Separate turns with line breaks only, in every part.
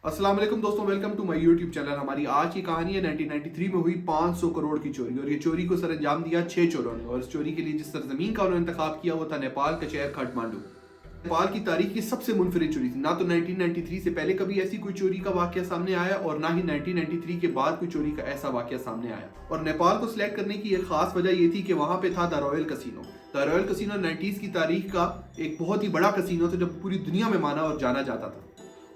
अस्सलाम वालेकुम दोस्तों, welcome to my YouTube channel. हमारी आज की कहानी है 1993 में हुई 500 करोड़ की चोरी। और ये चोरी को सर अंजाम दिया 6 चोरों ने। और इस चोरी के लिए जिस सरजमीन का उन्होंने इंतखाब किया वो था नेपाल का शहर काठमांडू। नेपाल की तारीख की सबसे मुनफरिद चोरी थी। ना तो 1993 से पहले कभी ऐसी कोई चोरी का वाकया सामने आया और ना ही 1993 के बाद कोई चोरी का ऐसा वाकया सामने आया। और नेपाल को सिलेक्ट करने की एक खास वजह ये थी कि वहां पे था the royal casino. The royal casino 90s की तारीख का एक बहुत ही बड़ा कसिनो था जब पूरी दुनिया में माना और जाना जाता था।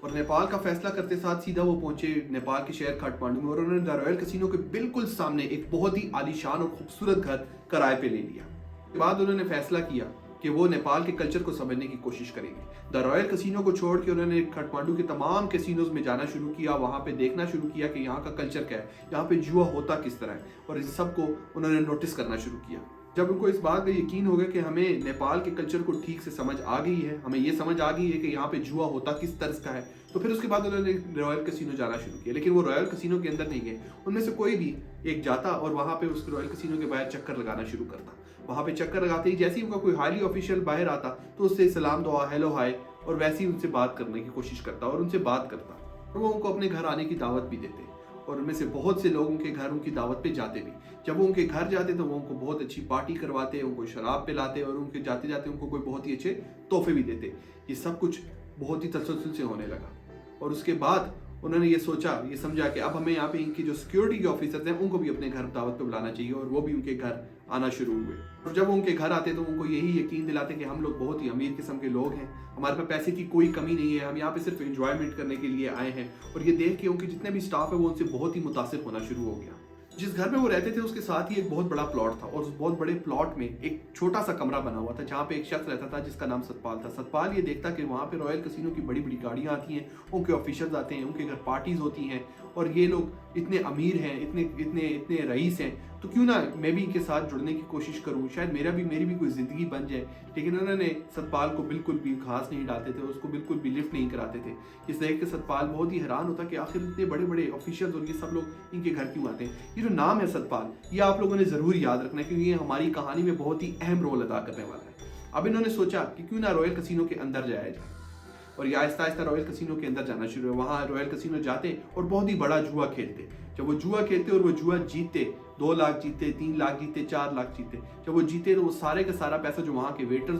और नेपाल का फैसला करते साथ सीधा वो पहुंचे नेपाल के शहर काठमांडू में और उन्होंने द रॉयल कसिनो के बिल्कुल सामने एक बहुत ही आलीशान और खूबसूरत घर किराए पे ले लिया। उसके बाद उन्होंने फैसला किया कि वो नेपाल के कल्चर को समझने की कोशिश करेंगे। द रॉयल कसिनो को छोड़ के उन्होंने काठमांडू के तमाम कैसीनोज में जाना शुरू किया, वहां पे देखना शुरू किया कि यहाँ का कल्चर क्या है, यहाँ पे जुआ होता किस तरह है। और इस सब को उन्होंने नोटिस करना शुरू किया। जब उनको इस बात का यकीन हो गया कि हमें नेपाल के कल्चर को ठीक से समझ आ गई है, हमें ये समझ आ गई है कि यहाँ पे जुआ होता किस तर्ज का है, तो फिर उसके बाद उन्होंने रॉयल कसिनो जाना शुरू किया। लेकिन वो रॉयल कसिनो के अंदर नहीं गए। उनमें से कोई भी एक जाता और वहाँ पे उस रॉयल कसिनो के बाहर चक्कर लगाना शुरू करता। वहाँ पे चक्कर लगाते ही जैसे ही उनका कोई हाईली ऑफिशियल बाहर आता तो उससे सलाम दुआ हेलो हाय और वैसे ही उनसे बात करने की कोशिश करता और उनसे बात करता। और वो उनको अपने घर आने की दावत भी देते और उनमें से बहुत से लोग उनके घर उनकी दावत पे जाते भी। जब वो उनके घर जाते तो वो उनको बहुत अच्छी पार्टी करवाते, उनको शराब पिलाते और उनके जाते जाते उनको कोई बहुत ही अच्छे तोहफे भी देते। ये सब कुछ बहुत ही तसलसल से होने लगा। और उसके बाद उन्होंने ये सोचा, ये समझा कि अब हमें यहाँ पे इनकी जो सिक्योरिटी के ऑफिसर्स हैं उनको भी अपने घर दावत पे बुलाना चाहिए। और वो भी उनके घर आना शुरू हुए। और जब वो उनके घर आते तो उनको यही यकीन दिलाते कि हम लोग बहुत ही अमीर किस्म के लोग हैं, हमारे पास पैसे की कोई कमी नहीं है, हम यहाँ पे सिर्फ एंजॉयमेंट करने के लिए आए हैं। और ये देख के उनके जितने भी स्टाफ है वो उनसे बहुत ही मुतासिर होना शुरू हो गया। जिस घर में वो रहते थे उसके साथ ही एक बहुत बड़ा प्लॉट था और उस बहुत बड़े प्लॉट में एक छोटा सा कमरा बना हुआ था जहाँ पे एक शख्स रहता था जिसका नाम सतपाल था। सतपाल ये देखता कि वहाँ पे रॉयल कसिनो की बड़ी बड़ी गाड़ियाँ आती हैं, उनके ऑफिसर्स आते हैं, उनके घर पार्टीज होती हैं और ये लोग इतने अमीर हैं, इतने इतने इतने रईस हैं, तो क्यों ना मैं भी इनके साथ जुड़ने की कोशिश करूँ, शायद मेरी भी कोई ज़िंदगी बन जाए। लेकिन उन्होंने सतपाल को बिल्कुल भी घास नहीं डालते थे, उसको बिल्कुल भी लिफ्ट नहीं कराते थे। इस देख के सतपाल बहुत ही हैरान होता कि आखिर इतने बड़े बड़े ऑफिशियल्स और ये सब लोग इनके घर क्यों आते हैं। ये जो नाम है सतपाल, ये आप लोगों ने ज़रूर याद रखना है क्योंकि ये हमारी कहानी में बहुत ही अहम रोल अदा करने वाला है। अब इन्होंने सोचा कि क्यों ना रॉयल कसिनो के अंदर जाया जाए और ये आहिस्ता आहिस्ता रॉयल कसिनो के अंदर जाना शुरू है। वहाँ रॉयल कसिनो जाते और बहुत ही बड़ा जुआ खेलते। जब वो जुआ खेलते और वो जुआ जीतते, 2 लाख जीते, 3 लाख जीते, 4 लाख जीते। जब वो जीते तो वो सारे का सारा पैसा जो वहाँ के वेटर्स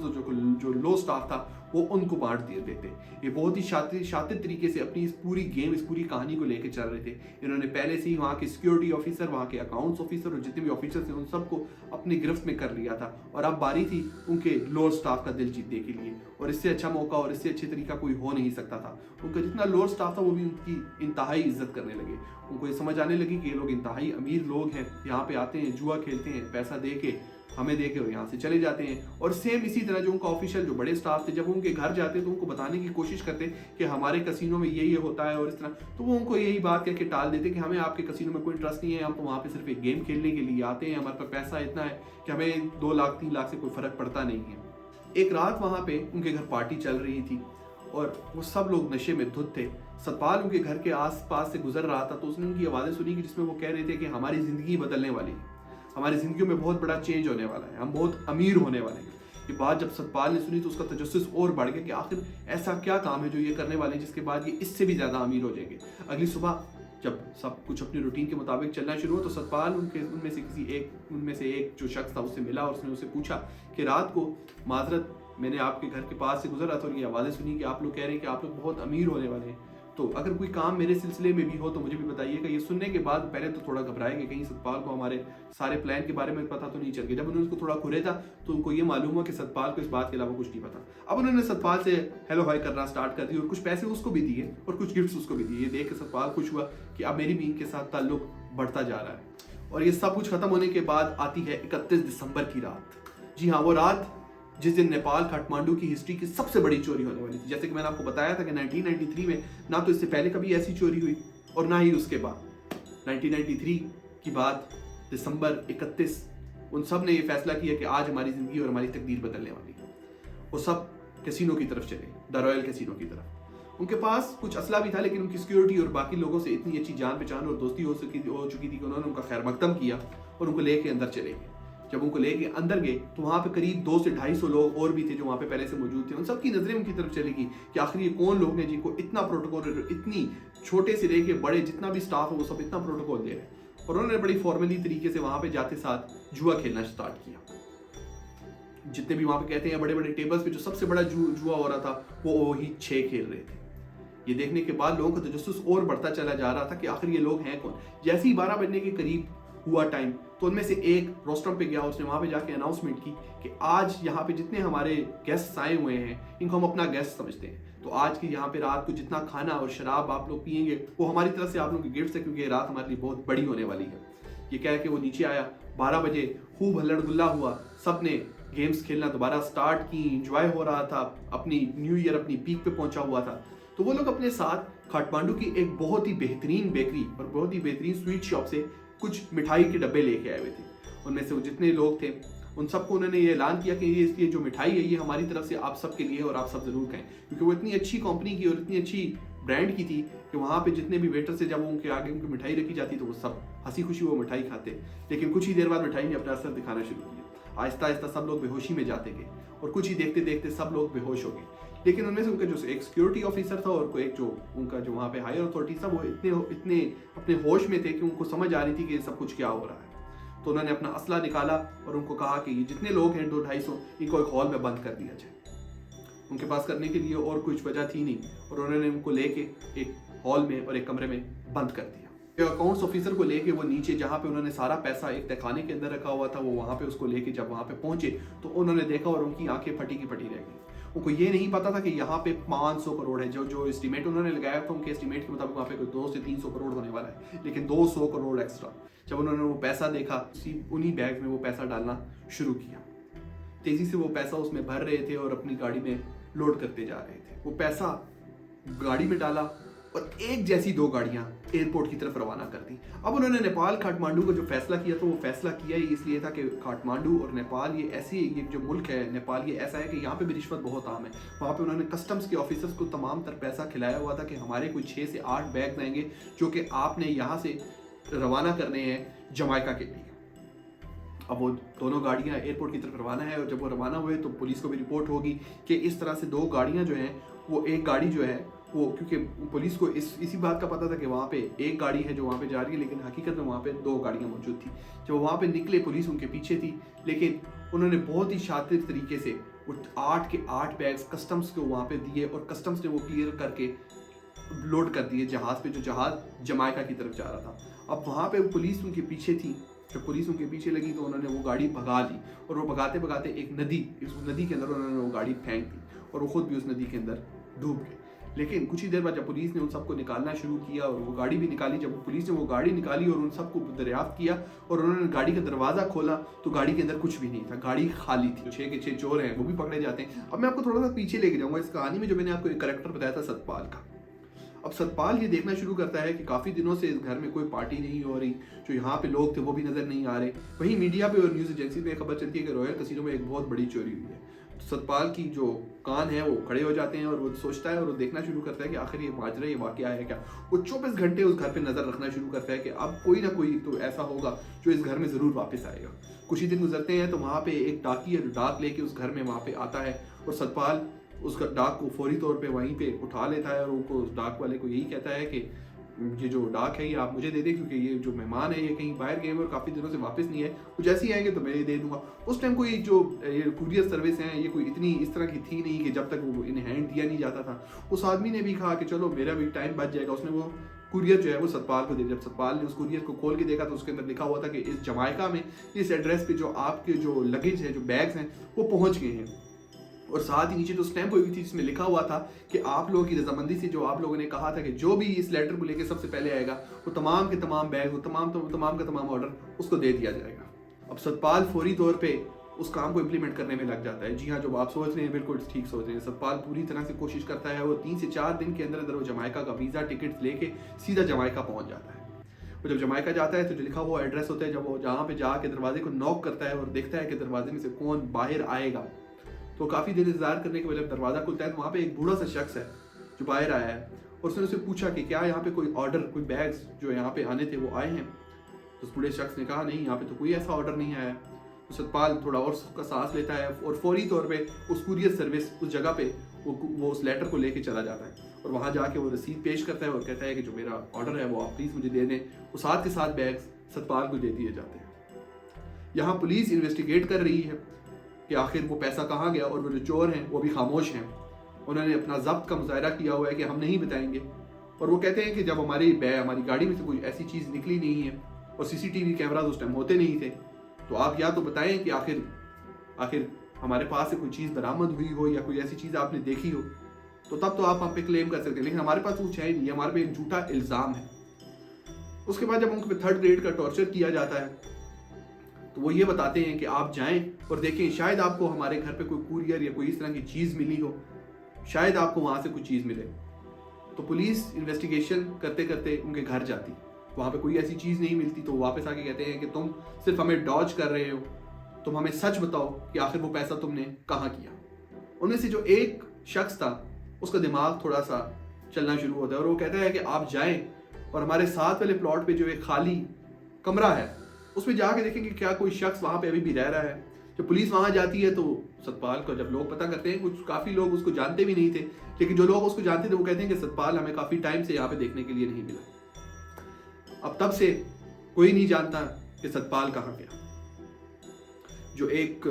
जो लो स्टाफ था वो उनको बांट दिए देते। ये बहुत ही शातिर तरीके से अपनी इस पूरी कहानी को लेकर चल रहे थे। इन्होंने पहले से ही वहाँ के सिक्योरिटी ऑफिसर, वहाँ के अकाउंट्स ऑफिसर और जितने भी ऑफिसर थे उन सबको अपनी गिरफ्त में कर लिया था। और अब बारी थी उनके लोअर स्टाफ का दिल जीतने के लिए। और इससे अच्छा मौका और इससे अच्छे तरीका कोई हो नहीं सकता था। उनका जितना लोअर स्टाफ था वो भी उनकी इंतहाई इज्जत करने लगे। उनको ये समझ आने लगी कि ये लोग इंतहाई अमीर लोग हैं, यहाँ पे आते हैं, जुआ खेलते हैं, पैसा दे के हमें दे के और यहाँ से चले जाते हैं। और सेम इसी तरह जो उनका ऑफिशियल जो बड़े स्टाफ थे, जब वो उनके घर जाते तो उनको बताने की कोशिश करते कि हमारे कसिनो में ये होता है और इस तरह, तो वो उनको यही बात कह के टाल देते कि हमें आपके कसिनो में कोई इंटरेस्ट नहीं है, हम तो वहाँ पे सिर्फ एक गेम खेलने के लिए आते हैं, हमारे पास पैसा इतना है कि हमें 2 लाख 3 लाख से कोई फर्क पड़ता नहीं है। एक रात वहाँ पे उनके घर पार्टी चल रही थी और वो सब लोग नशे में धुत थे। सतपाल उनके घर के आसपास से गुजर रहा था तो उसने उनकी आवाज़ें सुनी कि जिसमें वो कह रहे थे कि हमारी ज़िंदगी बदलने वाली है, हमारी ज़िंदगी में बहुत बड़ा चेंज होने वाला है, हम बहुत अमीर होने वाले हैं। ये बात जब सतपाल ने सुनी तो उसका तजस्सुस और बढ़ गया कि आखिर ऐसा क्या काम है जो ये करने वाले हैं जिसके बाद ये इससे भी ज़्यादा अमीर हो जाएंगे। अगली सुबह जब सब कुछ अपनी रूटीन के मुताबिक चलना शुरू हुआ तो सतपाल उनमें से एक जो शख्स था उससे मिला और उसने उससे पूछा कि रात को माजरत मैंने आपके घर के पास से गुजरा था और ये आवाज़ें सुनी कि आप लोग कह रहे हैं कि आप लोग बहुत अमीर होने वाले हैं, तो अगर कोई काम मेरे सिलसिले में भी हो तो मुझे भी बताइएगा। ये सुनने के बाद पहले तो थोड़ा घबराए कि कहीं सतपाल को हमारे सारे प्लान के बारे में पता तो नहीं चल गया। जब उन्होंने उसको थोड़ा घुरेदा तो उनको ये मालूम हुआ कि सतपाल को इस बात के अलावा कुछ नहीं पता। अब उन्होंने सतपाल से हेलो हाय करना स्टार्ट कर दी और कुछ पैसे उसको भी दिए और कुछ गिफ्ट्स उसको भी दिए। ये देख के सतपाल खुश हुआ कि अब मेरी भी इनके साथ ताल्लुक बढ़ता जा रहा है। और ये सब कुछ खत्म होने के बाद आती है 31 दिसंबर की रात। जी हाँ, वो रात जिस दिन नेपाल काठमांडू की हिस्ट्री की सबसे बड़ी चोरी होने वाली थी। जैसे कि मैंने आपको बताया था कि 1993 में ना तो इससे पहले कभी ऐसी चोरी हुई और ना ही उसके बाद। 1993 की बात दिसंबर 31 उन सब ने ये फैसला किया कि आज हमारी ज़िंदगी और हमारी तकदीर बदलने वाली है। वो सब कैसीनो की तरफ चले, द रॉयल कैसीनो की तरफ। उनके पास कुछ असला भी था लेकिन उनकी सिक्योरिटी और बाकी लोगों से इतनी अच्छी जान पहचान और दोस्ती हो चुकी थी कि उन्होंने उनका खैर मकदम किया और उनको लेके अंदर चले गए। जब उनको लेके अंदर गए तो वहाँ पे करीब 200 से 250 लोग और भी थे जो वहाँ पे पहले से मौजूद थे। उन सबकी नजरें उनकी तरफ चलेगी कि आखिर ये कौन लोग हैं जिनको इतना प्रोटोकॉल, इतनी छोटे से लेके बड़े जितना भी स्टाफ है वो सब इतना प्रोटोकॉल दे रहे हैं। और उन्होंने बड़ी फॉर्मली तरीके से वहाँ पे जाते साथ जुआ खेलना स्टार्ट किया। जितने भी वहाँ पे कहते हैं बड़े बड़े टेबल्स पे जो सबसे बड़ा जुआ हो रहा था वो वही 6 खेल रहे थे। ये देखने के बाद लोगों का तजस्सुस और बढ़ता चला जा रहा था कि आखिर ये लोग हैं कौन। जैसे ही 12 बजने के करीब हुआ टाइम तो उनमें से एक रोस्टरम पे गया, उसने वहां पे जाके अनाउंसमेंट की कि आज यहाँ पे जितने हमारे गेस्ट आए हुए हैं इनको हम अपना गेस्ट समझते हैं, तो आज की यहाँ पे रात को जितना खाना और शराब आप लोग पियेंगे वो हमारी तरफ से आप लोगों की गिफ्ट है, क्योंकि रात हमारे लिए बहुत बड़ी होने वाली है। ये कह के वो नीचे आया। 12 बजे खूब हल्लड़ गुल्ला हुआ, सब ने गेम्स खेलना दोबारा स्टार्ट की, इंजॉय हो रहा था, अपनी न्यू ईयर अपनी पीक पे पहुंचा हुआ था। तो वो लोग अपने साथ काठमांडू की एक बहुत ही बेहतरीन बेकरी और बहुत ही बेहतरीन स्वीट शॉप से कुछ मिठाई के डब्बे लेके आए हुए थे। उनमें से वो जितने लोग थे उन सबको उन्होंने ये ऐलान किया कि ये जो मिठाई है ये हमारी तरफ से आप सबके लिए और आप सब जरूर खाएं, क्योंकि वो इतनी अच्छी कंपनी की और इतनी अच्छी ब्रांड की थी कि वहाँ पे जितने भी वेटर से जब उनके आगे उनकी मिठाई रखी जाती तो वो सब हंसी खुशी वो मिठाई खाते। लेकिन कुछ ही देर बाद मिठाई ने अपना असर दिखाना शुरू किया। आहिस्ता आहिस्ता सब लोग बेहोशी में जाते गए और कुछ ही देखते देखते सब लोग बेहोश हो गए। लेकिन उनमें से उनका जो एक सिक्योरिटी ऑफिसर था और एक जो उनका जो वहाँ पे हायर अथॉरिटी था वो इतने अपने होश में थे कि उनको समझ आ रही थी कि सब कुछ क्या हो रहा है। तो उन्होंने अपना असला निकाला और उनको कहा कि ये जितने लोग हैं 200-250 इनको एक हॉल में बंद कर दिया जाए। उनके पास करने के लिए और कुछ वजह थी नहीं और उन्होंने उनको लेके एक हॉल में और एक कमरे में बंद कर दिया। अकाउंट्स ऑफिसर को लेके वो नीचे जहाँ पे उन्होंने सारा पैसा एक तहखाने के अंदर रखा हुआ था वो वहाँ पे उसको लेके जब वहाँ पे पहुंचे तो उन्होंने देखा और उनकी आंखें फटी की फटी रह गई। उनको ये नहीं पता था कि यहाँ पे 500 करोड़ है। जो एस्टीमेट उन्होंने लगाया था उनके एस्टीमेट के मुताबिक वहाँ पे कोई 200 से 300 करोड़ होने वाला है, लेकिन 200 करोड़ एक्स्ट्रा। जब उन्होंने वो पैसा देखा उन्हीं बैग में वो पैसा डालना शुरू किया। तेजी से वो पैसा उसमें भर रहे थे और अपनी गाड़ी में लोड करते जा रहे थे। वो पैसा गाड़ी में डाला और एक जैसी 2 गाड़ियां एयरपोर्ट की तरफ रवाना कर दी। अब उन्होंने नेपाल काठमांडू का जो फैसला किया तो वो फैसला किया ही इसलिए था कि काठमांडू और नेपाल ये जो मुल्क है नेपाल ये ऐसा है कि यहाँ पे भी रिश्वत बहुत आम है। वहाँ पे उन्होंने कस्टम्स के ऑफिसर्स को तमाम तर पैसा खिलाया हुआ था कि हमारे कोई 6 से 8 बैग आएंगे जो कि आपने यहाँ से रवाना करने हैं जमाइका के लिए। अब वो दोनों गाड़ियाँ एयरपोर्ट की तरफ रवाना है और जब वो रवाना हुए तो पुलिस को भी रिपोर्ट होगी कि इस तरह से 2 गाड़ियाँ जो हैं वो एक गाड़ी जो है वो, क्योंकि पुलिस को इसी बात का पता था कि वहाँ पे एक गाड़ी है जो वहाँ पे जा रही है, लेकिन हकीकत में वहाँ पे 2 गाड़ियाँ मौजूद थी। जब वहाँ पे निकले पुलिस उनके पीछे थी, लेकिन उन्होंने बहुत ही शातिर तरीके से 8 के 8 बैग्स कस्टम्स को वहाँ पे दिए और कस्टम्स ने वो क्लियर करके लोड कर दिए जहाज़ पे, जो जहाज़ जमाइका की तरफ जा रहा था। अब वहाँ पे पुलिस उनके पीछे थी। जब पुलिस उनके पीछे लगी तो उन्होंने वो गाड़ी भगा ली और वो भगाते भगाते एक नदी के अंदर उन्होंने वो गाड़ी फेंक दी और वो खुद भी उस नदी के अंदर डूब गए। लेकिन कुछ ही देर बाद जब पुलिस ने उन सबको निकालना शुरू किया और वो गाड़ी भी निकाली, जब पुलिस ने वो गाड़ी निकाली और उन सबको दरियाफ्त किया और उन्होंने गाड़ी का दरवाज़ा खोला तो गाड़ी के अंदर कुछ भी नहीं था, गाड़ी खाली थी। 6 के 6 चोर हैं वो भी पकड़े जाते हैं। अब मैं आपको थोड़ा सा पीछे लेके जाऊँगा इस कहानी में, जो मैंने आपको एक करैक्टर बताया था सतपाल का। अब सतपाल ये देखना शुरू करता है कि काफ़ी दिनों से इस घर में कोई पार्टी नहीं हो रही, जो यहाँ पे लोग थे वो भी नज़र नहीं आ रहे। वहीं मीडिया पे और न्यूज़ एजेंसी पे खबर चलती है कि रॉयल कैसीनो में एक बहुत बड़ी चोरी हुई है। तो सतपाल की जो कान है वो खड़े हो जाते हैं और वो सोचता है और वो देखना शुरू करता है कि आखिर ये माजरा ये वाकया है क्या। वो 24 घंटे उस घर पे नज़र रखना शुरू करता है कि अब कोई ना कोई तो ऐसा होगा जो इस घर में ज़रूर वापस आएगा। कुछ ही दिन गुजरते हैं तो वहाँ पे एक डाकी है जो डाक लेके उस घर में वहाँ पे आता है और सतपाल उस डाक को फौरी तौर पे वहीं पे उठा लेता है और उनको उस डाक वाले को यही कहता है कि ये जो डाक है ये आप मुझे दे दें, क्योंकि ये जो मेहमान है ये कहीं बाहर गए और काफ़ी दिनों से वापस नहीं है, वो जैसे ही आएंगे तो मैं ये दे दूंगा। उस टाइम कोई जो ये कुरियर सर्विस हैं ये कोई इतनी इस तरह की थी नहीं कि जब तक वो इन हैंड दिया नहीं जाता था। उस आदमी ने भी कहा कि चलो मेरा भी टाइम बच जाएगा। उसने वो कुरियर जो है वो सतपाल को दे दिया। जब सतपाल ने उस कुरियर को खोल के देखा तो उसके अंदर लिखा हुआ था कि इस जमाइका में इस एड्रेस पे जो आपके जो लगेज है, जो बैग्स हैं वो पहुँच गए हैं। और साथ ही नीचे जो स्टैंप हुई थी जिसमें लिखा हुआ था कि आप लोगों की रजामंदी से जो आप लोगों ने कहा था कि जो भी इस लेटर को लेकर सबसे पहले आएगा वो तमाम के तमाम बैग, वो तमाम का तमाम ऑर्डर उसको दे दिया जाएगा। अब सतपाल फौरी तौर पे उस काम को इम्प्लीमेंट करने में लग जाता है। जी हाँ, जो आप सोच रहे हैं बिल्कुल ठीक सोच रहे हैं। सतपाल पूरी तरह से कोशिश करता है। वो 3 से 4 दिन के अंदर वो जमाइका का वीज़ा टिकट लेके सीधा जमाइका पहुँच जाता है। वो जब जमाइका जाता है तो जो लिखा हुआ एड्रेस होता है, जब वो जहाँ पे जाके दरवाजे को नॉक करता है और देखता है कि दरवाजे में से कौन बाहर आएगा, तो काफ़ी देर इंतजार करने के बाद जब दरवाज़ा खुलता है तो वहाँ पे एक बूढ़ा सा शख्स है जो बाहर आया है और उसने उससे पूछा कि क्या यहाँ पे कोई ऑर्डर, कोई बैग्स जो यहाँ पे आने थे वो आए हैं। तो उस बूढ़े शख्स ने कहा नहीं, यहाँ पे तो कोई ऐसा ऑर्डर नहीं आया। तो सतपाल थोड़ा और का सांस लेता है और फौरी तौर पे उस कुरियर सर्विस उस जगह पे वो उस लेटर को लेके चला जाता है और वहाँ जाके वो रसीद पेश करता है और कहता है कि जो मेरा ऑर्डर है वो आप प्लीज़ मुझे दे दें। वो साथ के साथ बैग्स सतपाल को दे दिए जाते हैं। यहाँ पुलिस इन्वेस्टिगेट कर रही है कि आखिर वो पैसा कहाँ गया और वो जो चोर हैं वो भी खामोश हैं। उन्होंने अपना जब्त का मुजाहरा किया हुआ है कि हम नहीं बताएंगे और वो कहते हैं कि जब हमारी गाड़ी में से कोई ऐसी चीज़ निकली नहीं है और सीसीटीवी कैमराज उस टाइम होते नहीं थे तो आप या तो बताएं कि आखिर हमारे पास से कोई चीज़ बरामद हुई हो या कोई ऐसी चीज़ आपने देखी हो, तो तब तो आप हम पे क्लेम कर सकते हैं, लेकिन हमारे पास कुछ है नहीं, हमारे पे एक झूठा इल्ज़ाम है। उसके बाद जब उनको 3rd ग्रेड का टॉर्चर किया जाता है तो वो ये बताते हैं कि आप जाएं और देखें, शायद आपको हमारे घर पे कोई कुरियर या कोई इस तरह की चीज़ मिली हो, शायद आपको वहाँ से कुछ चीज़ मिले। तो पुलिस इन्वेस्टिगेशन करते करते उनके घर जाती, वहाँ पे कोई ऐसी चीज़ नहीं मिलती। तो वापस आके कहते हैं कि तुम सिर्फ हमें डॉज कर रहे हो, तुम हमें सच बताओ कि आखिर वो पैसा तुमने कहाँ किया। उनमें से जो एक शख्स था उसका दिमाग थोड़ा सा चलना शुरू होता है और वो कहता है कि आप जाएं और हमारे साथ वाले प्लॉट पे जो एक खाली कमरा है उसमें जाके देखें कि क्या कोई शख्स वहाँ पे अभी भी रह रहा है। जब पुलिस वहाँ जाती है तो सतपाल को जब लोग पता करते हैं, कुछ काफ़ी लोग उसको जानते भी नहीं थे, लेकिन जो लोग उसको जानते थे वो कहते हैं कि सतपाल हमें काफ़ी टाइम से यहाँ पे देखने के लिए नहीं मिला। अब तब से कोई नहीं जानता कि सतपाल कहाँ गया। जो एक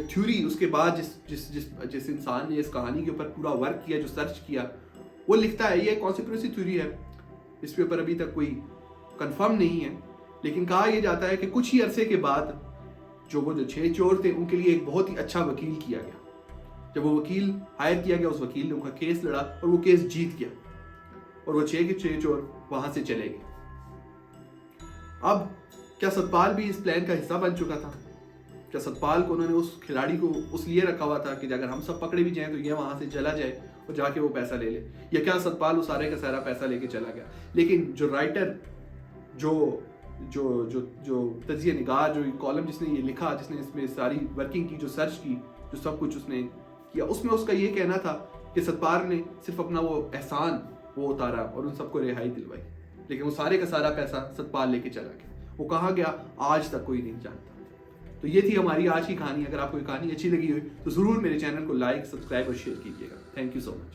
थ्योरी उसके बाद जिस इंसान ने इस कहानी के ऊपर पूरा वर्क किया, जो सर्च किया, वो लिखता है, ये कॉन्स्पिरेसी थ्योरी है, इसके ऊपर अभी तक कोई कंफर्म नहीं है, लेकिन कहा यह जाता है कि कुछ ही अरसे के बाद वो जो 6 चोर थे उनके लिए एक बहुत ही अच्छा वकील किया गया। जब वो वकील हायर किया गया, उस वकील ने उनका केस लड़ा और वो केस जीत गया और वो 6 के 6 चोर वहां से चले गए। अब क्या सतपाल भी इस प्लान का हिस्सा बन चुका था? क्या सतपाल को उन्होंने उस खिलाड़ी को उस लिए रखा हुआ था कि अगर हम सब पकड़े भी जाएं तो ये वहां से चला जाए और जाके वो पैसा ले ले, या क्या सतपाल वो सारे का सारा पैसा लेके चला गया? लेकिन जो राइटर जो तजिया निगार, जो कॉलम जिसने ये लिखा, जिसने इसमें सारी वर्किंग की, जो सर्च की, जो सब कुछ उसने किया, उसमें उसका ये कहना था कि सतपाल ने सिर्फ अपना वो एहसान वो उतारा और उन सबको रिहाई दिलवाई, लेकिन वो सारे का सारा पैसा सतपाल लेके चला गया। वो कहाँ गया आज तक कोई नहीं जानता। तो ये थी हमारी आज की कहानी। अगर आपको ये कहानी अच्छी लगी हुई तो ज़रूर मेरे चैनल को लाइक, सब्सक्राइब और शेयर कीजिएगा। Thank you so much.